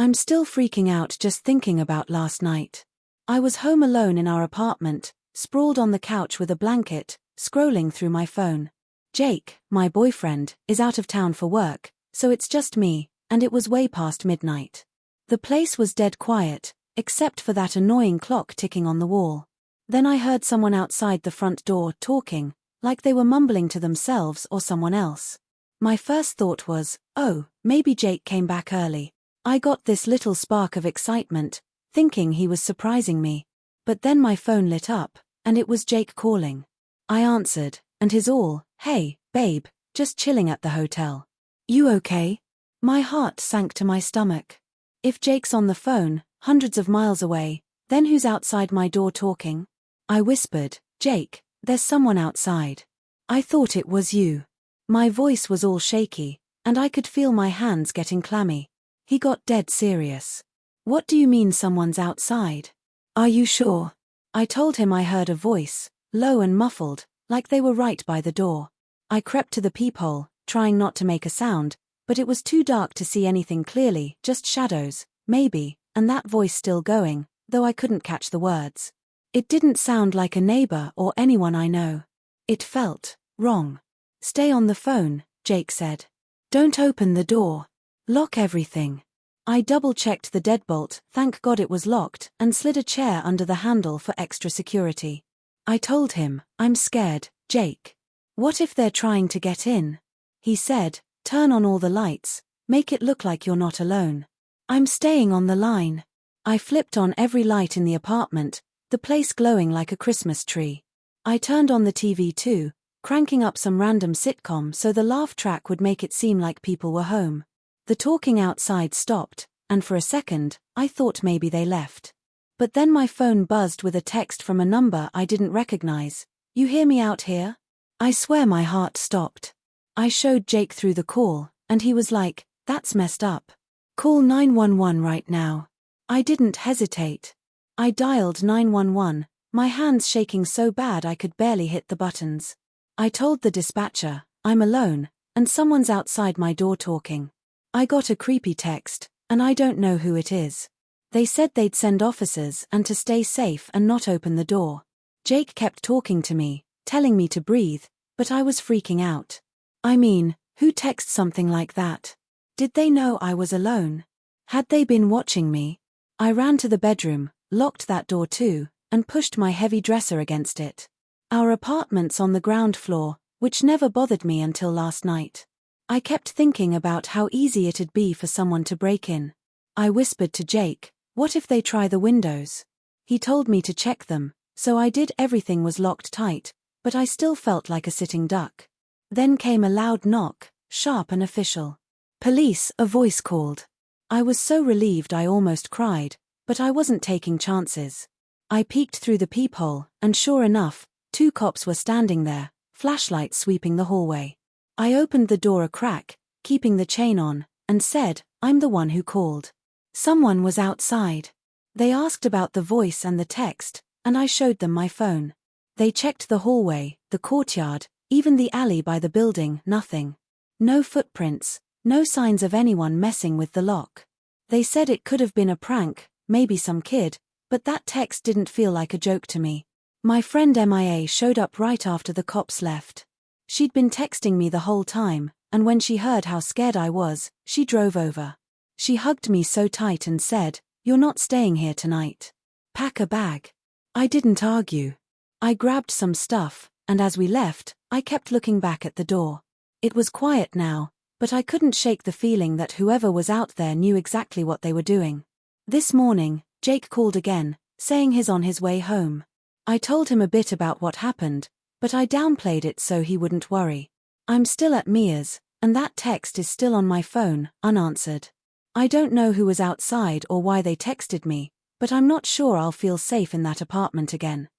I'm still freaking out just thinking about last night. I was home alone in our apartment, sprawled on the couch with a blanket, scrolling through my phone. Jake, my boyfriend, is out of town for work, so it's just me, and it was way past midnight. The place was dead quiet, except for that annoying clock ticking on the wall. Then I heard someone outside the front door talking, like they were mumbling to themselves or someone else. My first thought was, oh, maybe Jake came back early. I got this little spark of excitement, thinking he was surprising me. But then my phone lit up, and it was Jake calling. I answered, and his all, "Hey, babe, just chilling at the hotel. You okay?" My heart sank to my stomach. If Jake's on the phone, hundreds of miles away, then who's outside my door talking? I whispered, "Jake, there's someone outside. I thought it was you." My voice was all shaky, and I could feel my hands getting clammy. He got dead serious. "What do you mean someone's outside? Are you sure?" I told him I heard a voice, low and muffled, like they were right by the door. I crept to the peephole, trying not to make a sound, but it was too dark to see anything clearly, just shadows, maybe, and that voice still going, though I couldn't catch the words. It didn't sound like a neighbor or anyone I know. It felt wrong. "Stay on the phone," Jake said. "Don't open the door. Lock everything." I double-checked the deadbolt, thank God it was locked, and slid a chair under the handle for extra security. I told him, "I'm scared, Jake. What if they're trying to get in?" He said, "Turn on all the lights, make it look like you're not alone." "I'm staying on the line." I flipped on every light in the apartment, the place glowing like a Christmas tree. I turned on the TV too, cranking up some random sitcom so the laugh track would make it seem like people were home. The talking outside stopped, and for a second, I thought maybe they left. But then my phone buzzed with a text from a number I didn't recognize. "You hear me out here?" I swear my heart stopped. I showed Jake through the call, and he was like, "That's messed up. Call 911 right now." I didn't hesitate. I dialed 911, my hands shaking so bad I could barely hit the buttons. I told the dispatcher, "I'm alone, and someone's outside my door talking. I got a creepy text, and I don't know who it is. They said they'd send officers and to stay safe and not open the door." Jake kept talking to me, telling me to breathe, but I was freaking out. I mean, who texts something like that? Did they know I was alone? Had they been watching me? I ran to the bedroom, locked that door too, and pushed my heavy dresser against it. Our apartment's on the ground floor, which never bothered me until last night. I kept thinking about how easy it'd be for someone to break in. I whispered to Jake, "What if they try the windows?" He told me to check them, so I did. Everything was locked tight, but I still felt like a sitting duck. Then came a loud knock, sharp and official. "Police," a voice called. I was so relieved I almost cried, but I wasn't taking chances. I peeked through the peephole, and sure enough, 2 cops were standing there, flashlights sweeping the hallway. I opened the door a crack, keeping the chain on, and said, "I'm the one who called." Someone was outside. They asked about the voice and the text, and I showed them my phone. They checked the hallway, the courtyard, even the alley by the building, nothing. No footprints, no signs of anyone messing with the lock. They said it could have been a prank, maybe some kid, but that text didn't feel like a joke to me. My friend MIA showed up right after the cops left. She'd been texting me the whole time, and when she heard how scared I was, she drove over. She hugged me so tight and said, "You're not staying here tonight. Pack a bag." I didn't argue. I grabbed some stuff, and as we left, I kept looking back at the door. It was quiet now, but I couldn't shake the feeling that whoever was out there knew exactly what they were doing. This morning, Jake called again, saying he's on his way home. I told him a bit about what happened, but I downplayed it so he wouldn't worry. I'm still at Mia's, and that text is still on my phone, unanswered. I don't know who was outside or why they texted me, but I'm not sure I'll feel safe in that apartment again.